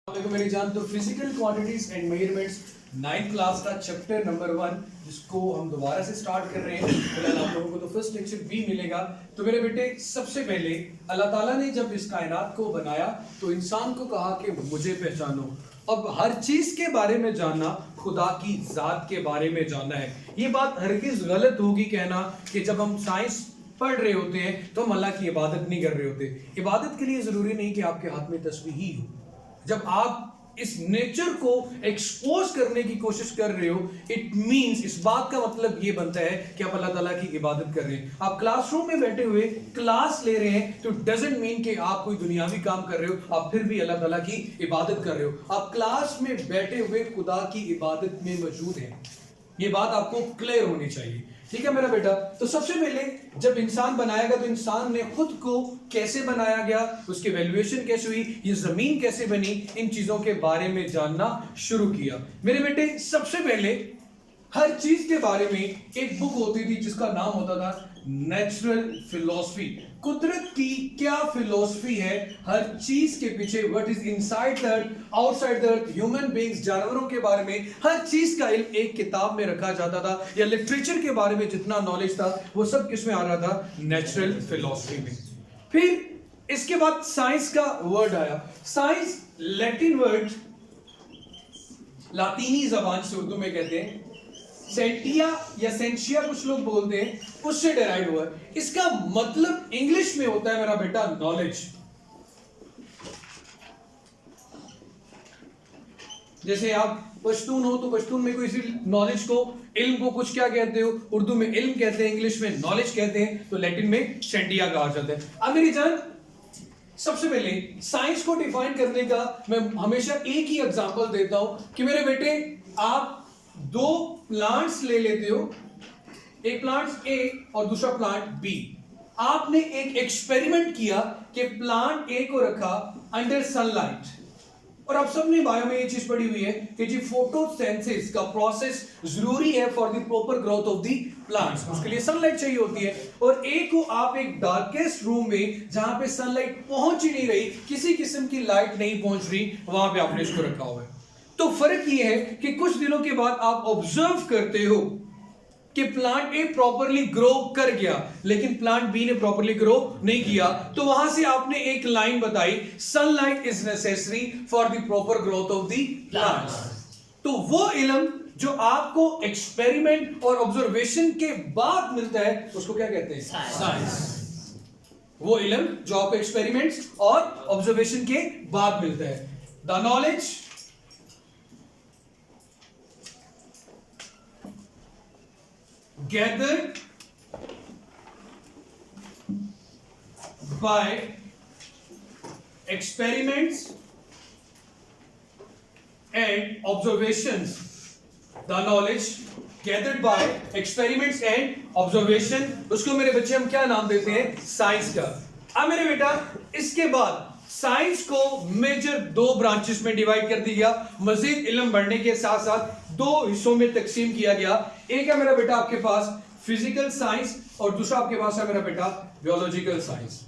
देखो मेरी जान, तो physical quantities and measurements 9th class का चैप्टर नंबर 1 जिसको हम दोबारा से स्टार्ट कर रहे हैं। फिलहाल आप लोगों को तो फर्स्ट लेक्चर भी मिलेगा। तो मेरे बेटे, सबसे पहले अल्लाह ताला ने जब इस कायनात को बनाया तो इंसान को कहा कि मुझे पहचानो। अब हर चीज के बारे में जानना, खुदा की जात के बारे में जानना है। ये बात हरगिज गलत होगी कहना कि जब हम साइंस पढ़ रहे होते हैं तो हम अल्लाह की इबादत नहीं कर रहे होते। इबादत के लिए जरूरी नहीं कि आपके हाथ में तस्बीह ही हो। जब आप इस नेचर को एक्सपोज करने की कोशिश कर रहे हो, इट मींस, इस बात का मतलब ये बनता है कि आप अल्लाह ताला की इबादत कर रहे हैं। आप क्लासरूम में बैठे हुए क्लास ले रहे हैं तो डजंट मीन कि आप कोई दुनियावी काम कर रहे हो, आप फिर भी अल्लाह ताला की इबादत कर रहे हो। आप क्लास में बैठे हुए खुदा की इबादत में मौजूद हैं। ये बात आपको क्लियर होनी चाहिए, ठीक है मेरा बेटा। तो सबसे पहले जब इंसान बनाया गया तो इंसान ने खुद को कैसे बनाया गया, उसकी वैल्यूएशन कैसे हुई, ये जमीन कैसे बनी, इन चीजों के बारे में जानना शुरू किया। मेरे बेटे, सबसे पहले हर चीज के बारे में एक बुक होती थी जिसका नाम होता था नेचुरल फिलॉसफी। कुदरत की क्या फिलॉसफी है, हर चीज के पीछे, what is inside the earth, outside the earth, human beings, जानवरों के बारे में हर चीज का इल्म एक किताब में रखा जाता था। या लिटरेचर के बारे में जितना नॉलेज था वो सब किस में आ रहा था? नेचुरल फिलॉसफी में। फिर इसके बाद साइंस का वर्ड आया। साइंस लैटिन वर्ड, लातीनी जबान से उर्दू में कहते हैं सेंटिया या सेंशिया, कुछ लोग बोलते हैं, उससे डेराइव हुआ है। इसका मतलब इंग्लिश में होता है मेरा बेटा नॉलेज। जैसे आप पश्तून हो तो पश्तून में कोई नॉलेज को, इल्म को कुछ क्या कहते हो? उर्दू में इल्म कहते हैं, इंग्लिश में नॉलेज कहते हैं, तो लैटिन में सेंटिया कहा जाता है। अब मेरी जान, सबसे पहले साइंस को डिफाइन करने का मैं हमेशा एक ही एग्जांपल देता हूं कि मेरे बेटे, आप दो प्लांट्स ले लेते हो, एक प्लांट ए और दूसरा प्लांट बी। आपने एक एक्सपेरिमेंट किया कि प्लांट ए को रखा अंडर सनलाइट, और आप सबने बायो में ये चीज पढ़ी हुई है कि जी फोटोसिंथेसिस का प्रोसेस जरूरी है for the proper growth of the plants. उसके लिए सनलाइट चाहिए होती है। और ए को आप एक डार्केस्ट रूम में, जहां पे सनलाइट पहुंच ही नहीं रही, किसी किस्म की लाइट नहीं पहुंच रही, वहां पे आपने इसको रखा हुआ है। तो फर्क ये है कि कुछ दिनों के बाद आप ऑब्जर्व करते हो कि प्लांट ए प्रॉपर्ली ग्रो कर गया लेकिन प्लांट बी ने प्रॉपर्ली ग्रो नहीं किया। तो वहां से आपने एक लाइन बताई, sunlight is necessary for the proper growth of the plants. तो वो इल्म जो आपको एक्सपेरिमेंट और ऑब्जर्वेशन के बाद मिलता है उसको क्या कहते हैं? साइंस। वो इल्म जो आपको एक्सपेरिमेंट्स और ऑब्जर्वेशन के बाद मिलता है। The knowledge gathered by experiments and observations. The knowledge gathered by experiments and observation, उसको मेरे बच्चे हम क्या नाम देते हैं? साइंस का। अब मेरे बेटा, इसके बाद साइंस को मेजर दो ब्रांचेस में डिवाइड कर दिया। मजीद इल्म बढ़ने के साथ साथ दो हिस्सों में तकसीम किया गया। एक है मेरा बेटा आपके पास फिजिकल साइंस और दूसरा आपके पास है मेरा बेटा बायोलॉजिकल साइंस।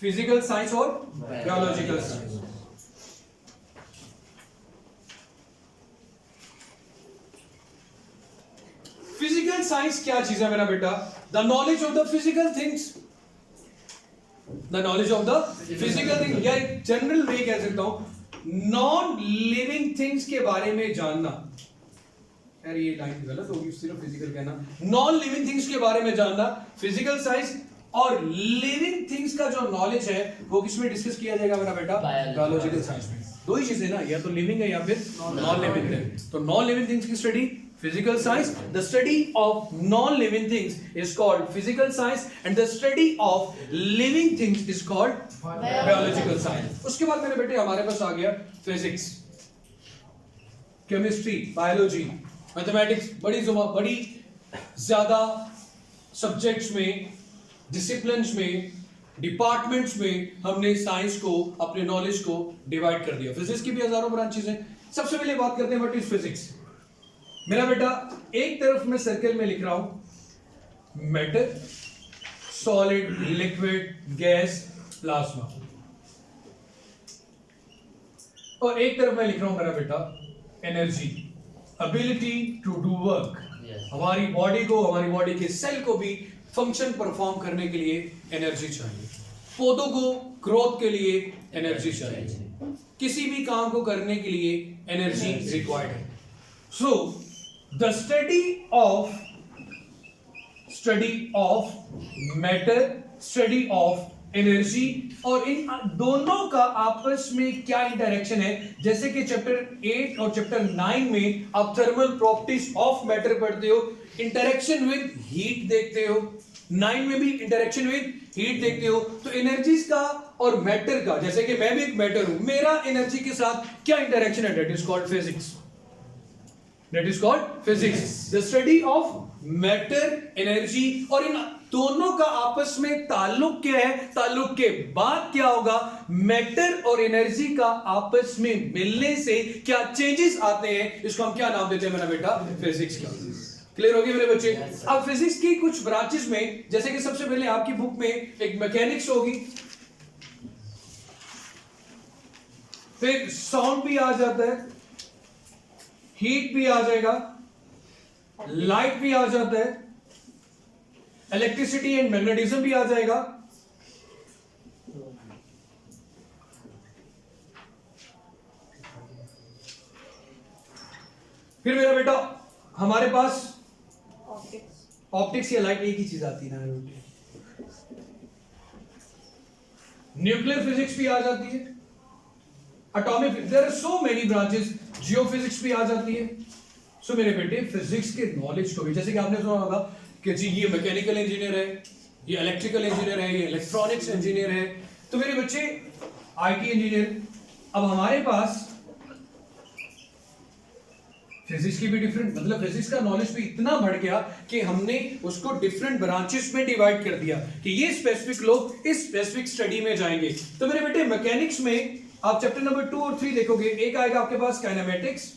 फिजिकल साइंस और बायोलॉजिकल साइंस। फिजिकल साइंस क्या चीज है मेरा बेटा? The knowledge of the physical things, the knowledge of the physical thing, या जनरल वे कह सकता हूं नॉन लिविंग थिंग्स के बारे में जानना। यार ये लाइन गलत होगी, सिर्फ फिजिकल कहना, नॉन लिविंग थिंग्स के बारे में जानना फिजिकल साइंस। और लिविंग थिंग्स का जो नॉलेज है वो किसमें डिस्कस किया जाएगा मेरा बेटा? बायोलॉजिकल साइंस में। दो ही चीजें ना, या तो लिविंग है या फिर नॉन लिविंग है। तो नॉन लिविंग थिंग्स की study physical science, the study of non-living things is called physical science and the study of living things is called biological science. उसके बाद मेरे बेटे हमारे पास आ गया physics, chemistry, biology, mathematics। बड़ी ज्यादा सब्जेक्ट्स में, डिसिप्लिन्स में, डिपार्टमेंट्स में हमने साइंस को, अपने नॉलेज को डिवाइड कर दिया। फिजिक्स की भी हजारों ब्रांचेस हैं। सबसे पहले बात करते हैं व्हाट इज फिजिक्स। मेरा बेटा, एक तरफ मैं सर्कल में लिख रहा हूं matter, solid, liquid, gas, plasma. और एक तरफ मैं लिख रहा हूं मेरा बेटा energy, ability to do work. हमारी बॉडी को, हमारी बॉडी के सेल को भी फंक्शन परफॉर्म करने के लिए एनर्जी चाहिए। पौधों को ग्रोथ के लिए एनर्जी चाहिए, किसी भी काम को करने के लिए एनर्जी रिक्वायर्ड है। So the study of matter, study of energy, और इन दोनों का आपस में क्या इंटरेक्शन है। जैसे कि चैप्टर 8 और चैप्टर 9 में आप थर्मल प्रॉपर्टीज ऑफ मैटर पढ़ते हो, इंटरेक्शन विद हीट देखते हो, 9 में भी इंटरेक्शन विद हीट देखते हो। तो एनर्जीज का और मैटर का, जैसे कि मैं भी एक मैटर हूं, मेरा एनर्जी के साथ क्या इंटरेक्शन है, that is called physics. That is called physics, the study of matter, energy, और इन दोनों का आपस में ताल्लुक क्या है, ताल्लुक के बाद क्या होगा, मैटर और एनर्जी का आपस में मिलने से क्या चेंजेस आते हैं, इसको हम क्या नाम देते हैं मेरा बेटा, फिजिक्स का। क्लियर हो गया मेरे बच्चे? अब फिजिक्स की कुछ ब्रांचेस में, जैसे कि सबसे पहले आपकी बुक में एक मैकेनिक्स होगी, फिर साउंड भी आ जाता है, हीट भी आ जाएगा, लाइट भी आ जाता है, इलेक्ट्रिसिटी एंड मैग्नेटिज्म भी आ जाएगा, फिर मेरा बेटा हमारे पास ऑप्टिक्स या लाइट, एक ही चीज आती है ना, न्यूक्लियर फिजिक्स भी आ जाती है, atomic, there are so many branches, geophysics भी आ जाती है। सो मेरे बेटे फिजिक्स के नॉलेज को भी, जैसे कि आपने सुना होगा कि जी ये मैकेनिकल इंजीनियर है, ये इलेक्ट्रिकल इंजीनियर है, ये इलेक्ट्रॉनिक्स इंजीनियर है, तो मेरे बच्चे आईटी इंजीनियर। अब हमारे पास फिजिक्स की भी डिफरेंट, मतलब फिजिक्स का नॉलेज भी इतना बढ़ गया कि हमने उसको डिफरेंट ब्रांचेस में डिवाइड कर दिया कि ये स्पेसिफिक लोग इस स्पेसिफिक स्टडी में जाएंगे। तो मेरे बेटे मैकेनिक्स में आप चैप्टर नंबर 2 और 3 देखोगे, एक आएगा आपके पास काइनेमेटिक्स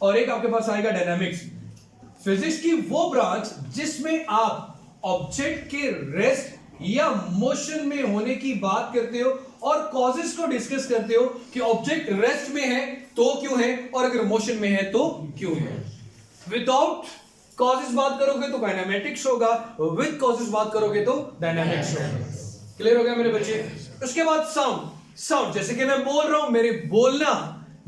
और एक आपके पास आएगा डायनामिक्स। फिजिक्स की वो ब्रांच जिसमें आप ऑब्जेक्ट के रेस्ट या मोशन में होने की बात करते हो और कॉजेस को डिस्कस करते हो कि ऑब्जेक्ट रेस्ट में है तो क्यों है, और अगर मोशन में है तो क्यों है। विदाउट कॉजेस बात करोगे तो काइनेमेटिक्स होगा, विद कॉजेस बात करोगे तो डायनामिक्स होगा। क्लियर हो गया मेरे बच्चे? उसके बाद साउंड, जैसे कि मैं बोल रहा हूं, मेरे बोलना,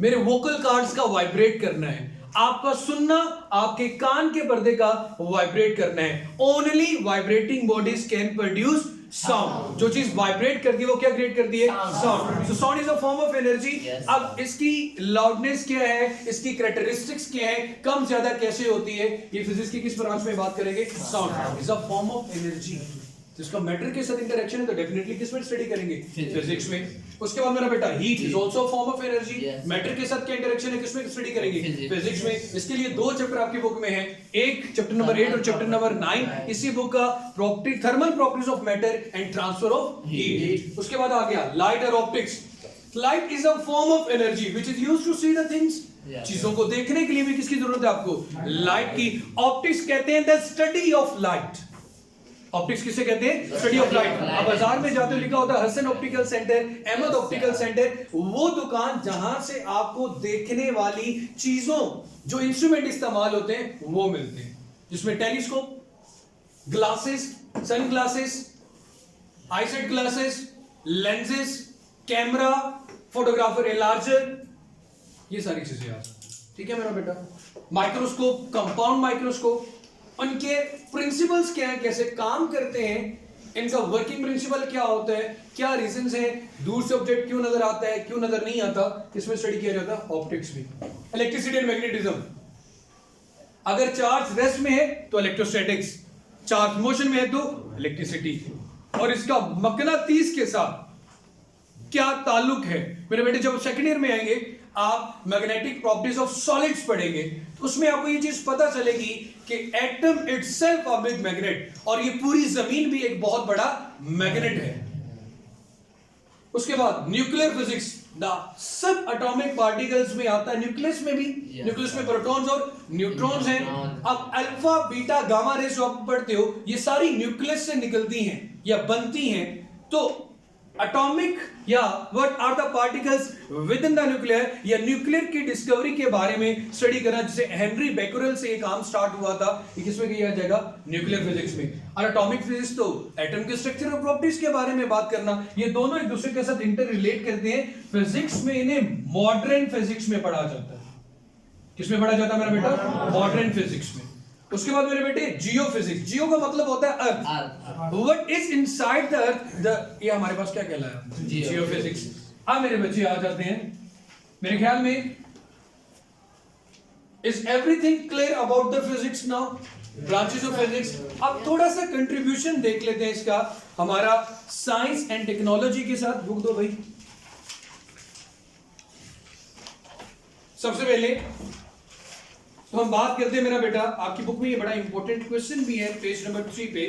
मेरे वोकल कॉर्ड्स का वाइब्रेट करना है, आपका सुनना, आपके कान के पर्दे का वाइब्रेट करना है। Only vibrating bodies can produce sound. जो चीज वाइब्रेट करती है वो क्या क्रिएट करती है, sound. So sound is a form of energy. अब इसकी लाउडनेस क्या है, इसकी कैरेक्टरिस्टिक्स क्या है, कम ज्यादा कैसे होती है, ये फिजिक्स की किस ब्रांच में बात करेंगे, sound is a form of energy. जिसका मैटर के साथ इंटरेक्शन है तो डेफिनेटली किस में स्टडी करेंगे, फिजिक्स में। उसके बाद मेरा बेटा heat is also a form of energy, matter के साथ क्या इंटरेक्शन है, किसमें स्टडी करेंगे, फिजिक्स में। इसके लिए दो चैप्टर आपकी बुक में है, एक चैप्टर नंबर 8 और चैप्टर नंबर 9 इसी बुक का, property, thermal properties of matter and transfer of heat. उसके बाद आ गया लाइट और optics. Light is a form of energy which is used to see the things. चीजों को देखने के लिए भी किसकी जरूरत है आपको, लाइट की। ऑप्टिक्स कहते हैं the study of light. Optics किसे कहते हैं, स्टडी ऑफ लाइट। आप बाजार में जाते हो लिखा होता है Hasan optical centre, Ahmad optical centre, वो दुकान जहां से आपको देखने वाली चीजों, जो इंस्ट्रूमेंट इस्तेमाल होते हैं वो मिलते हैं, जिसमें telescope, glasses, sun glasses, eyesight glasses, lenses, camera, photographer enlarger, ये सारी चीजें आ जाती हैं। ठीक है मेरा बेटा? माइक्रोस्कोप, कंपाउंड माइक्रोस्कोप, उनके प्रिंसिपल्स क्या है, कैसे काम करते हैं, इनका वर्किंग प्रिंसिपल क्या होता है, क्या रीजंस हैं, दूर से ऑब्जेक्ट क्यों नजर आता है, क्यों नजर नहीं आता, इसमें स्टडी किया जाता है। ऑप्टिक्स भी। इलेक्ट्रिसिटी एंड मैग्नेटिज्म, अगर चार्ज रेस्ट में है तो इलेक्ट्रोस्टैटिक्स, चार्ज मोशन में है तो इलेक्ट्रिसिटी, और इसका मकनातीस के साथ क्या ताल्लुक है। मेरे बेटे जब सेकंड ईयर में आएंगे आप मैग्नेटिक प्रॉपर्टीज ऑफ सॉलिड्स पढ़ेंगे तो उसमें आपको ये चीज पता चलेगी कि atom itself a big magnet, और ये पूरी जमीन भी एक बहुत बड़ा मैग्नेट है। उसके बाद nuclear physics, the sub atomic particles में आता है, न्यूक्लियस में भी, न्यूक्लियस में प्रोटॉन्स और न्यूट्रॉन्स हैं। अब अल्फा बीटा गामा रेस जो आप पढ़ते हो ये सारी न्यूक्लियस से निकलती हैं या बनती हैं। तो एटॉमिक या what are the particles within the nuclear या न्यूक्लियर की डिस्कवरी के बारे में स्टडी करना, जिसे हेनरी बेकरेल से ये काम स्टार्ट हुआ था। ये किसमें किया जाएगा? न्यूक्लियर फिजिक्स में। और एटॉमिक फिजिक्स तो एटम के स्ट्रक्चर और प्रॉपर्टीज के बारे में बात करना, ये दोनों एक दूसरे के साथ इंटर रिलेट करते हैं। फिजिक्स में इन्हें मॉडर्न फिजिक्स में पढ़ा जाता है। किसमें पढ़ा जाता है मेरा बेटा? मॉडर्न फिजिक्स में। उसके बाद मेरे बेटे जियो फिजिक्स। जियो का मतलब होता है अर्थ। What is inside the earth, ये हमारे पास क्या कहलाया? Geophysics. अब मेरे बच्चे आ जाते हैं, मेरे ख्याल में is everything clear about the physics now, branches of physics. अब थोड़ा सा कंट्रीब्यूशन देख लेते हैं इसका हमारा साइंस एंड टेक्नोलॉजी के साथ। बुक दो भाई। सबसे पहले तो हम बात करते हैं मेरा बेटा, आपकी बुक में ये बड़ा इंपॉर्टेंट क्वेश्चन भी है पेज नंबर 3 पे,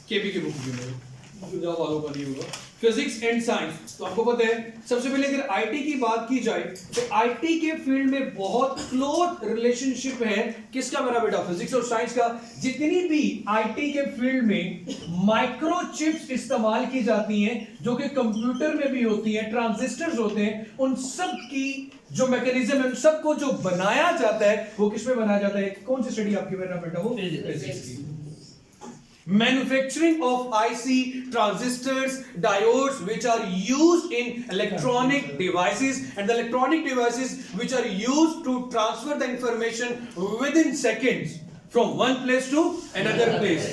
केबी की बुक में जवाब वालों का नहीं होगा, फिजिक्स एंड साइंस। तो आपको पता है सबसे पहले अगर आईटी की बात की जाए तो आईटी के फील्ड में बहुत क्लोज रिलेशनशिप है किसका मेरा बेटा? फिजिक्स और साइंस का। जितनी भी आईटी के फील्ड में माइक्रोचिप्स इस्तेमाल की जाती हैं, जो कि कंप्यूटर में भी होती हैं, ट्रांजिस्टर्स होते हैं, उन सब की जो मैकेनिज्म है, उन सबको जो बनाया जाता है वो किसमें बनाया जाता है? कौन सी स्टडी आपकी मेरा बेटा? वो फिजिक्स की। Manufacturing of IC, transistors, diodes, which are used in electronic devices, and the electronic devices which are used to transfer the information within seconds from one place to another place.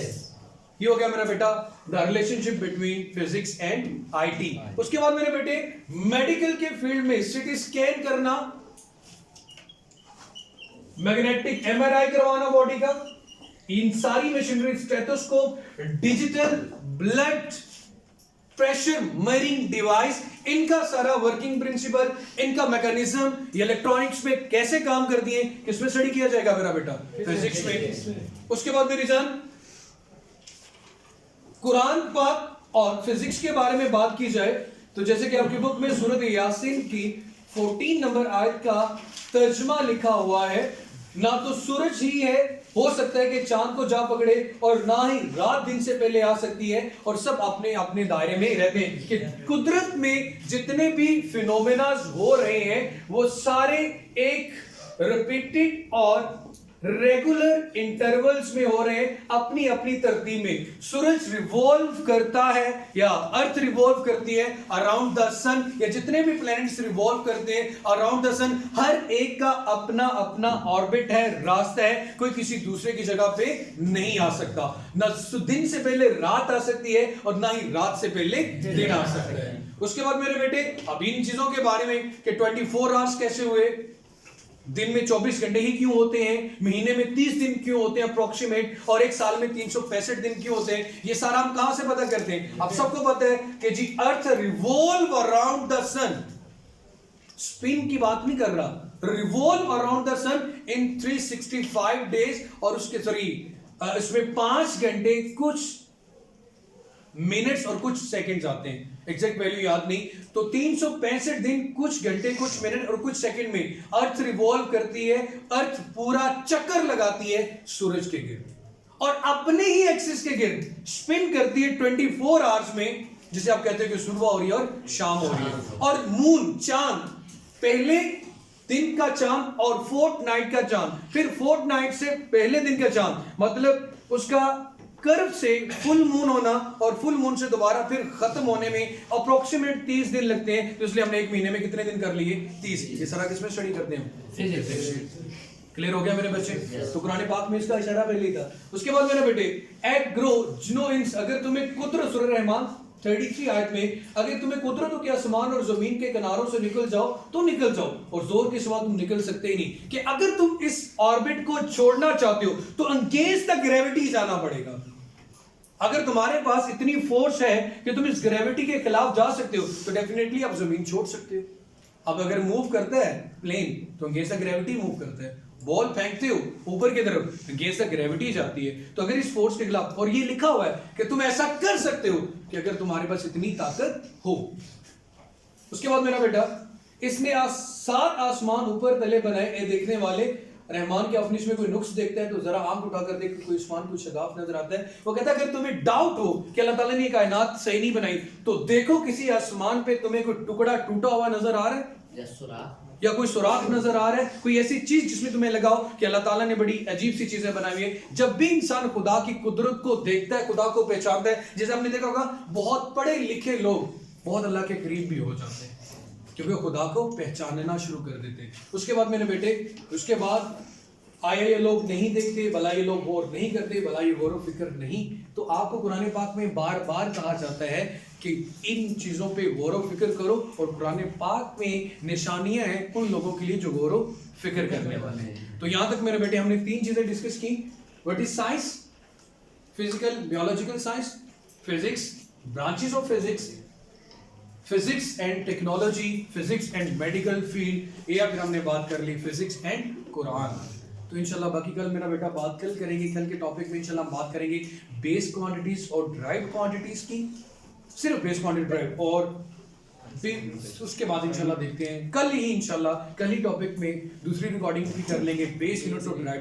ये हो गया मेरा बेटा the relationship between physics and IT. उसके बाद मेरे बेटे medical के फील्ड में सीटी स्कैन करना, मैग्नेटिक एमआरआई करवाना बॉडी का, इन सारी machinery, stethoscope, digital blood pressure measuring device, इनका सारा वर्किंग प्रिंसिपल, इनका मैकेनिज्म, ये इलेक्ट्रॉनिक्स में कैसे काम करती है, किसमें स्टडी किया जाएगा मेरा बेटा? फिजिक्स में। उसके बाद मेरी जान कुरान पाक और फिजिक्स के बारे में बात की जाए तो जैसे कि आपकी बुक में सूरत यासीन की 14 नंबर आयत का तर्जुमा लिखा हुआ है, ना तो सूरज ही है, हो सकता है कि चांद को जा पकड़े, और ना ही रात दिन से पहले आ सकती है, और सब अपने अपने दायरे में रहते हैं। कि कुदरत में जितने भी फिनोमेनास हो रहे हैं वो सारे एक रिपीटेड और रेगुलर इंटरवल्स में हो रहे हैं, अपनी अपनी तरतीब में। सूरज रिवॉल्व करता है या अर्थ रिवॉल्व करती है अराउंड द सन, या जितने भी प्लैनेट्स रिवॉल्व करते हैं अराउंड द सन, हर एक का अपना अपना ऑर्बिट है, रास्ता है, कोई किसी दूसरे की जगह पे नहीं आ सकता। ना दिन से पहले रात आ सकती है और ना ही रात से पहले दिन आ सकता है। उसके बाद मेरे बेटे अब इन चीजों के बारे में कि 24 आवर्स कैसे हुए, दिन में 24 घंटे ही क्यों होते हैं, महीने में 30 दिन क्यों होते हैं अप्रोक्सीमेट, और एक साल में 365 दिन क्यों होते हैं, ये सारा हम कहां से पता करते हैं? आप सबको पता है कि जी earth revolve around the sun, spin की बात नहीं कर रहा, revolve around the sun in 365 days, और उसके सॉरी इसमें 5 घंटे कुछ मिनट्स और कुछ सेकंड्स आते हैं, एग्जैक्ट वैल्यू याद नहीं, तो 365 दिन कुछ घंटे कुछ मिनट और कुछ सेकंड में अर्थ रिवॉल्व करती है, अर्थ पूरा चक्कर लगाती है सूरज के गिर्द, और अपने ही एक्सिस के गिर्द स्पिन करती है 24 आवर्स में, जिसे आप कहते हैं कि सुबह हो रही है और शाम हो रही है। और मून, चांद, पहले दिन का चांद और फोर्थ नाइट का चांद, फिर फोर्थ नाइट से पहले दिन का चांद, मतलब उसका कर्व से फुल मून होना और फुल मून से दोबारा फिर खत्म होने में अप्रोक्सीमेट 30 दिन लगते हैं, तो इसलिए हमने एक महीने में कितने दिन कर लिए? 30। ये सारा किसमें स्टडी करते हैं? फिजिक्स। क्लियर हो गया मेरे बच्चे? तो कुरान पाक में इसका इशारा पहले ही था। उसके बाद मेरे बेटे एट ग्रो जिनोइंस, अगर तुम्हें कुदरत, सूरह रहमान 33 आयत में, अगर तुम्हें कुदरतों के आसमान और जमीन के किनारों से निकल जाओ तो निकल जाओ, और जोर के सिवा तुम निकल सकते ही नहीं, कि अगर तुम इस ऑर्बिट को छोड़ना चाहते हो तो अगेंस्ट द ग्रेविटी जाना पड़ेगा। अगर तुम्हारे पास इतनी फोर्स है कि तुम इस ग्रेविटी के खिलाफ जा सकते हो तो डेफिनेटली आप जमीन छोड़ सकते हो। अब अगर मूव करता है प्लेन तो अगेंस्ट द ग्रेविटी मूव करता है, बॉल फेंकते हो ऊपर की तरफ, अगेंस्ट द ग्रेविटी जाती है। तो अगर इस फोर्स के खिलाफ, और ये लिखा हुआ है कि तुम ऐसा कर सकते हो कि अगर तुम्हारे पास इतनी ताकत हो। उसके बाद मेरा बेटा इसने 7 आसमान ऊपर तले बनाए, ए देखने वाले, रहमान के अपने इसमें कोई नुक्स देखता है तो जरा आंख उठाकर देख, कोई उस्मान कुछ शगाफ नजर आता है। वो कहता है अगर तुम्हें डाउट हो कि अल्लाह ताला ने कायनात सही नहीं बनाई तो देखो किसी आसमान पे तुम्हें कोई टुकड़ा टूटा हुआ नजर आ रहा है या कोई सुराख नजर आ रहा है, कोई ऐसी चीज जिसमें तुम्हें लगाओ कि अल्लाह ताला ने बड़ी अजीब सी चीजें बनाई हुई है। जब भी इंसान खुदा की कुदरत को देखता है, खुदा को पहचानता है, जैसे हमने देखा होगा बहुत पढ़े लिखे लोग बहुत अल्लाह के करीब भी हो जाते हैं क्योंकि वो खुदा को पहचानना शुरू कर देते हैं। उसके बाद मेरे बेटे, उसके बाद आया ये लोग नहीं देखते, भला ये लोग गौर नहीं करते, भला ये गौर फिक्र नहीं। तो आपको कुरान पाक में बार बार कहा जाता है कि इन चीज़ों पे गौर फिक्र करो, और कुरान पाक में निशानियां हैं उन लोगों के लिए जो गौर फिक्र करने वाले हैं। तो यहाँ तक मेरे बेटे हमने 3 चीज़ें डिस्कस की। What is science? Physical biological science, physics, branches of physics, physics and technology, physics and medical field, या फिर हमने बात कर ली फिजिक्स एंड कुरान। तो इंशाल्लाह बाकी कल मेरा बेटा बात कल करेंगे, कल के टॉपिक में इंशाल्लाह हम बात करेंगे बेस क्वांटिटीज और ड्राइव क्वांटिटीज की, सिर्फ बेस क्वांटिटी ड्राइव, और फिर उसके बाद इंशाल्लाह देखते हैं कल ही, इंशाल्लाह कल ही टॉपिक में दूसरी रिकॉर्डिंग भी कर लेंगे बेस यूनिट्स और ड्राइव।